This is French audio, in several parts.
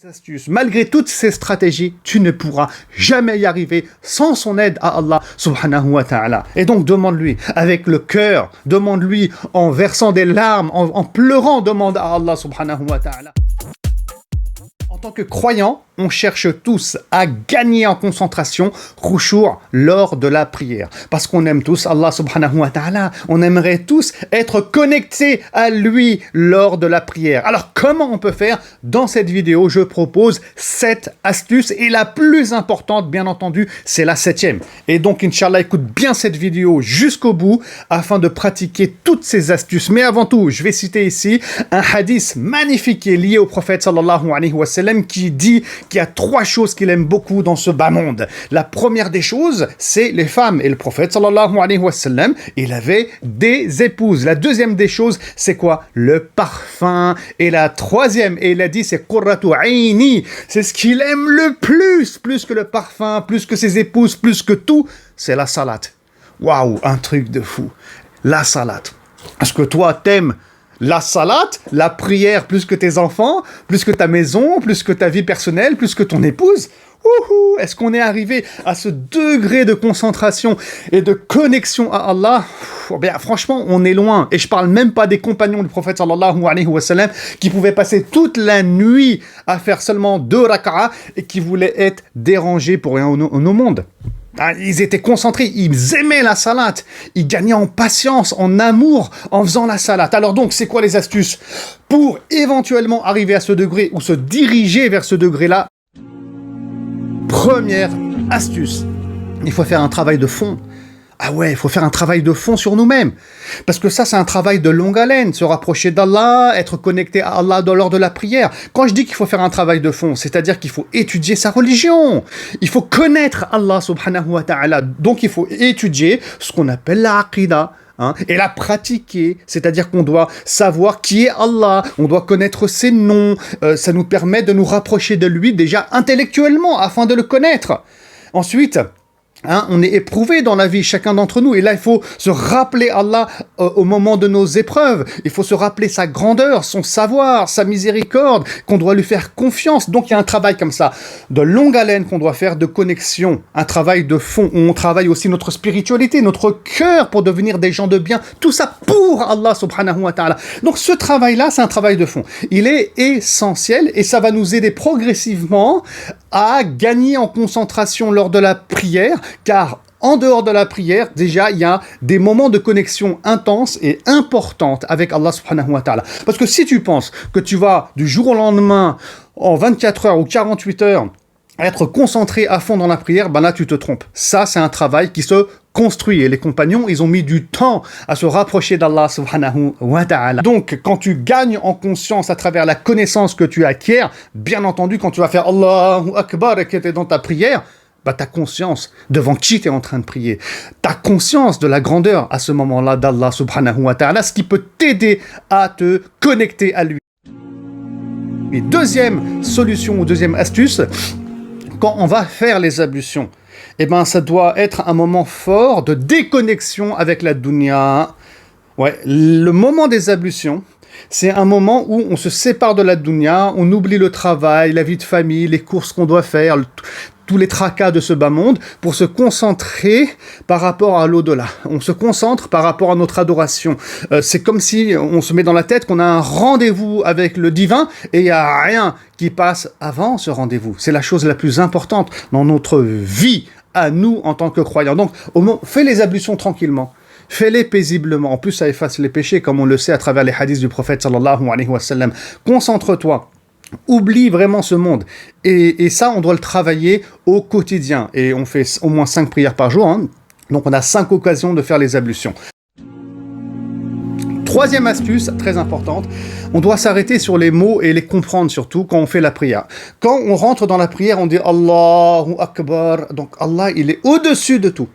Astuces, malgré toutes ces stratégies, tu ne pourras jamais y arriver sans son aide à Allah subhanahu wa ta'ala. Et donc demande-lui avec le cœur, demande-lui en versant des larmes, en pleurant, demande à Allah subhanahu wa ta'ala. En tant que croyant, on cherche tous à gagner en concentration, khushu' lors de la prière. Parce qu'on aime tous Allah subhanahu wa ta'ala. On aimerait tous être connectés à lui lors de la prière. Alors, comment on peut faire? Dans cette vidéo, je propose 7 astuces. Et la plus importante, bien entendu, c'est la 7e. Et donc, Inch'Allah, écoute bien cette vidéo jusqu'au bout afin de pratiquer toutes ces astuces. Mais avant tout, je vais citer ici un hadith magnifique qui est lié au prophète sallallahu alayhi wa sallam qui dit qu'il y a 3 choses qu'il aime beaucoup dans ce bas monde. La première des choses, c'est les femmes. Et le prophète, sallallahu alayhi wa sallam, il avait des épouses. La deuxième des choses, c'est quoi? Le parfum. Et la troisième, et il a dit, c'est qurratu aini. C'est ce qu'il aime le plus que le parfum, plus que ses épouses, plus que tout, c'est la salate. Waouh, un truc de fou. La salate. Est-ce que toi, t'aimes la salate, la prière, plus que tes enfants, plus que ta maison, plus que ta vie personnelle, plus que ton épouse? Wouhou! Est-ce qu'on est arrivé à ce degré de concentration et de connexion à Allah? Bien, franchement, on est loin. Et je parle même pas des compagnons du prophète sallallahu alayhi wa sallam qui pouvaient passer toute la nuit à faire seulement 2 rak'a et qui voulaient être dérangés pour rien au monde. Ils étaient concentrés, ils aimaient la salate, ils gagnaient en patience, en amour en faisant la salate. Alors donc, c'est quoi les astuces pour éventuellement arriver à ce degré ou se diriger vers ce degré-là? Première astuce, il faut faire un travail de fond. Ah ouais, il faut faire un travail de fond sur nous-mêmes. Parce que ça, c'est un travail de longue haleine. Se rapprocher d'Allah, être connecté à Allah lors de la prière. Quand je dis qu'il faut faire un travail de fond, c'est-à-dire qu'il faut étudier sa religion. Il faut connaître Allah subhanahu wa ta'ala. Donc, il faut étudier ce qu'on appelle la aqidah. Et la pratiquer, c'est-à-dire qu'on doit savoir qui est Allah, on doit connaître ses noms, ça nous permet de nous rapprocher de lui déjà intellectuellement afin de le connaître. Ensuite, on est éprouvé dans la vie, chacun d'entre nous. Et là, il faut se rappeler Allah au moment de nos épreuves. Il faut se rappeler sa grandeur, son savoir, sa miséricorde, qu'on doit lui faire confiance. Donc, il y a un travail comme ça, de longue haleine qu'on doit faire, de connexion. Un travail de fond, où on travaille aussi notre spiritualité, notre cœur pour devenir des gens de bien. Tout ça pour Allah subhanahu wa ta'ala. Donc, ce travail-là, c'est un travail de fond. Il est essentiel et ça va nous aider progressivement à gagner en concentration lors de la prière, car en dehors de la prière, déjà, il y a des moments de connexion intenses et importantes avec Allah subhanahu wa ta'ala. Parce que si tu penses que tu vas du jour au lendemain, en 24 heures ou 48 heures, être concentré à fond dans la prière, ben là, tu te trompes. Ça, c'est un travail qui se construit. Et les compagnons, ils ont mis du temps à se rapprocher d'Allah subhanahu wa ta'ala. Donc, quand tu gagnes en conscience à travers la connaissance que tu acquiers, bien entendu, quand tu vas faire Allahu Akbar et que tu es dans ta prière, bah, tu as conscience devant qui tu es en train de prier. Tu as conscience de la grandeur à ce moment-là d'Allah subhanahu wa ta'ala, ce qui peut t'aider à te connecter à lui. Et deuxième solution ou deuxième astuce, quand on va faire les ablutions, eh ben, ça doit être un moment fort de déconnexion avec la dunya. Ouais, le moment des ablutions, c'est un moment où on se sépare de la dunya, on oublie le travail, la vie de famille, les courses qu'on doit faire, tous les tracas de ce bas monde, pour se concentrer par rapport à l'au-delà. On se concentre par rapport à notre adoration. C'est comme si on se met dans la tête qu'on a un rendez-vous avec le divin et il n'y a rien qui passe avant ce rendez-vous. C'est la chose la plus importante dans notre vie, à nous en tant que croyants. Donc, fais les ablutions tranquillement. Fais-les paisiblement. En plus, ça efface les péchés, comme on le sait à travers les hadiths du prophète sallallahu alayhi wa sallam. Concentre-toi. Oublie vraiment ce monde. Et ça, on doit le travailler au quotidien. Et on fait au moins 5 prières par jour. Donc, on a 5 occasions de faire les ablutions. Troisième astuce, très importante, on doit s'arrêter sur les mots et les comprendre surtout quand on fait la prière. Quand on rentre dans la prière, on dit Allahu Akbar. Donc Allah, il est au-dessus de tout.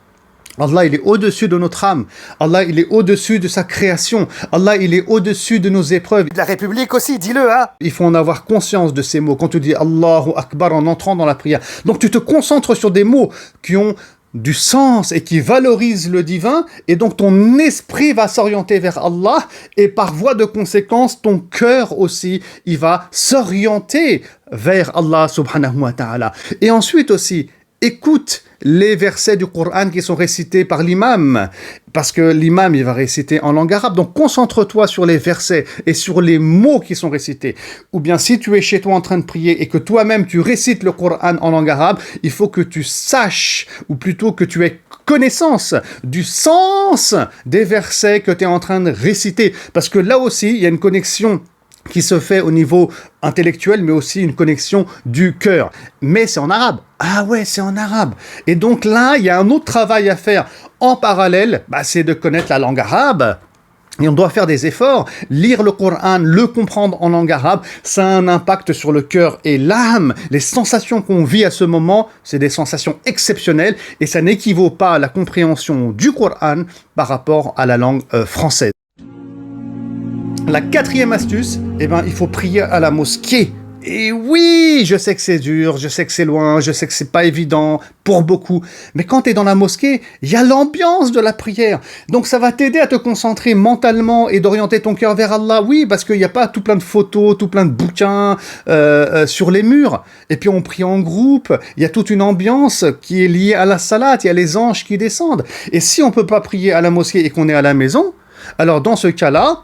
Allah, il est au-dessus de notre âme. Allah, il est au-dessus de sa création. Allah, il est au-dessus de nos épreuves. La République aussi, dis-le, hein. Il faut en avoir conscience de ces mots. Quand tu dis Allahu Akbar en entrant dans la prière. Donc tu te concentres sur des mots qui ont du sens et qui valorise le divin, et donc ton esprit va s'orienter vers Allah, et par voie de conséquence, ton cœur aussi, il va s'orienter vers Allah subhanahu wa ta'ala. Et ensuite aussi, écoute les versets du Coran qui sont récités par l'imam, parce que l'imam, il va réciter en langue arabe. Donc, concentre-toi sur les versets et sur les mots qui sont récités. Ou bien, si tu es chez toi en train de prier et que toi-même, tu récites le Coran en langue arabe, il faut que tu saches, ou plutôt que tu aies connaissance du sens des versets que tu es en train de réciter. Parce que là aussi, il y a une connexion qui se fait au niveau intellectuel, mais aussi une connexion du cœur. Mais c'est en arabe. Ah ouais, c'est en arabe. Et donc là, il y a un autre travail à faire en parallèle, c'est de connaître la langue arabe. Et on doit faire des efforts, lire le Coran, le comprendre en langue arabe, ça a un impact sur le cœur et l'âme. Les sensations qu'on vit à ce moment, c'est des sensations exceptionnelles et ça n'équivaut pas à la compréhension du Coran par rapport à la langue française. La quatrième astuce, il faut prier à la mosquée. Et oui, je sais que c'est dur, je sais que c'est loin, je sais que c'est pas évident pour beaucoup. Mais quand tu es dans la mosquée, il y a l'ambiance de la prière. Donc ça va t'aider à te concentrer mentalement et d'orienter ton cœur vers Allah. Oui, parce qu'il n'y a pas tout plein de photos, tout plein de bouquins sur les murs. Et puis on prie en groupe. Il y a toute une ambiance qui est liée à la salat. Il y a les anges qui descendent. Et si on peut pas prier à la mosquée et qu'on est à la maison, alors dans ce cas-là,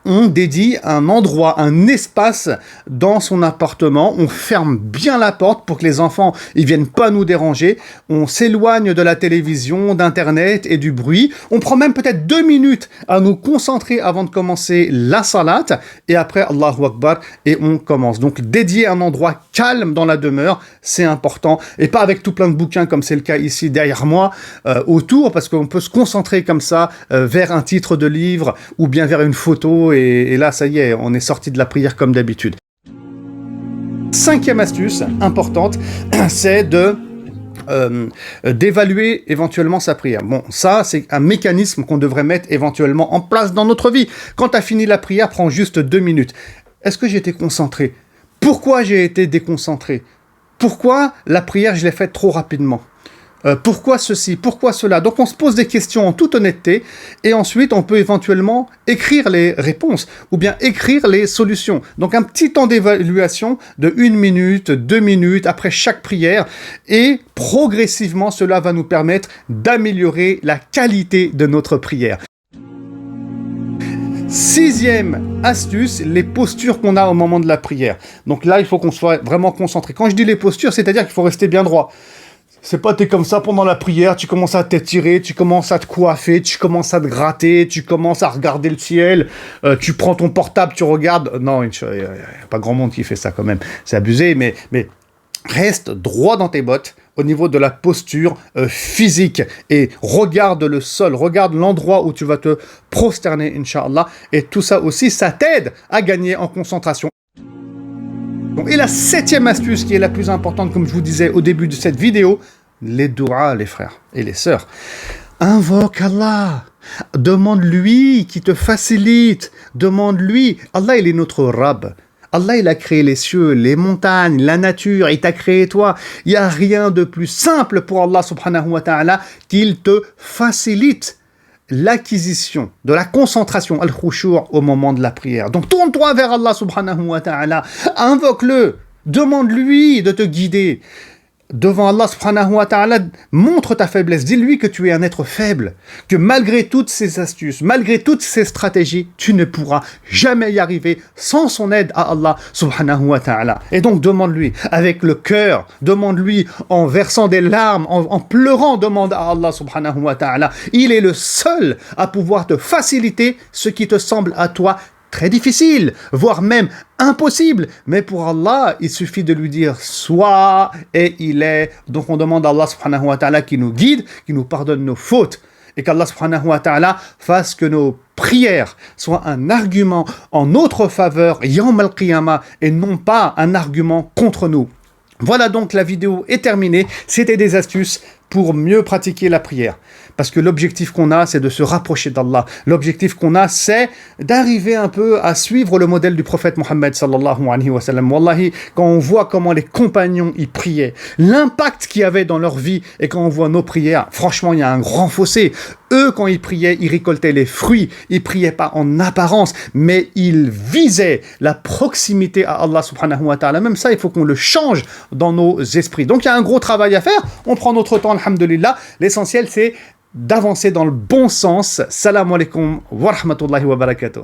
on dédie un endroit, un espace dans son appartement, on ferme bien la porte pour que les enfants ils viennent pas nous déranger, on s'éloigne de la télévision, d'internet et du bruit, on prend même peut-être 2 minutes à nous concentrer avant de commencer la salat et après Allahu Akbar et on commence. Donc dédier un endroit calme dans la demeure, c'est important et pas avec tout plein de bouquins comme c'est le cas ici derrière moi autour parce qu'on peut se concentrer comme ça vers un titre de livre ou bien vers une photo. Et là, ça y est, on est sorti de la prière comme d'habitude. Cinquième astuce importante, c'est d'évaluer éventuellement sa prière. Bon, ça, c'est un mécanisme qu'on devrait mettre éventuellement en place dans notre vie. Quand tu as fini la prière, prends juste 2 minutes. Est-ce que j'ai été concentré? Pourquoi j'ai été déconcentré? Pourquoi la prière, je l'ai faite trop rapidement? Pourquoi ceci, pourquoi cela? Donc on se pose des questions en toute honnêteté et ensuite on peut éventuellement écrire les réponses ou bien écrire les solutions. Donc un petit temps d'évaluation de 1 minute, 2 minutes après chaque prière et progressivement cela va nous permettre d'améliorer la qualité de notre prière. 6e astuce, les postures qu'on a au moment de la prière. Donc là, il faut qu'on soit vraiment concentré. Quand je dis les postures, c'est-à-dire qu'il faut rester bien droit. C'est pas t'es comme ça pendant la prière, tu commences à t'étirer, tu commences à te coiffer, tu commences à te gratter, tu commences à regarder le ciel, tu prends ton portable, tu regardes. Non, il n'y a pas grand monde qui fait ça quand même. C'est abusé, mais reste droit dans tes bottes au niveau de la posture physique et regarde le sol, regarde l'endroit où tu vas te prosterner, Inch'Allah. Et tout ça aussi, ça t'aide à gagner en concentration. Et la 7e astuce qui est la plus importante, comme je vous disais au début de cette vidéo, les douas, les frères et les sœurs. Invoque Allah. Demande-lui qui te facilite. Demande-lui. Allah, il est notre Rabb. Allah, il a créé les cieux, les montagnes, la nature, il t'a créé toi. Il n'y a rien de plus simple pour Allah subhanahu wa ta'ala qu'il te facilite l'acquisition de la concentration, al-khushu' au moment de la prière. Donc tourne-toi vers Allah subhanahu wa ta'ala, invoque-le, demande-lui de te guider. Devant Allah subhanahu wa ta'ala, montre ta faiblesse, dis-lui que tu es un être faible, que malgré toutes ces astuces, malgré toutes ces stratégies, tu ne pourras jamais y arriver sans son aide à Allah subhanahu wa ta'ala. Et donc demande-lui avec le cœur, demande-lui en versant des larmes, en pleurant, demande à Allah subhanahu wa ta'ala. Il est le seul à pouvoir te faciliter ce qui te semble à toi très difficile, voire même impossible. Mais pour Allah, il suffit de lui dire « sois » et il est. Donc on demande à Allah subhanahu wa ta'ala qui nous guide, qui nous pardonne nos fautes. Et qu'Allah subhanahu wa ta'ala fasse que nos prières soient un argument en notre faveur, yawm al-qiyamah, et non pas un argument contre nous. Voilà donc, la vidéo est terminée. C'était des astuces pour mieux pratiquer la prière. Parce que l'objectif qu'on a, c'est de se rapprocher d'Allah. L'objectif qu'on a, c'est d'arriver un peu à suivre le modèle du prophète Mohammed sallallahu alayhi wa sallam. Wallahi, quand on voit comment les compagnons y priaient, l'impact qu'il y avait dans leur vie, et quand on voit nos prières, franchement, il y a un grand fossé. Eux, quand ils priaient, ils récoltaient les fruits. Ils priaient pas en apparence, mais ils visaient la proximité à Allah subhanahu wa ta'ala. Même ça, il faut qu'on le change dans nos esprits. Donc, il y a un gros travail à faire. On prend notre temps, alhamdulillah. L'essentiel, c'est d'avancer dans le bon sens. Salam alaikum wa rahmatullahi wa barakatuh.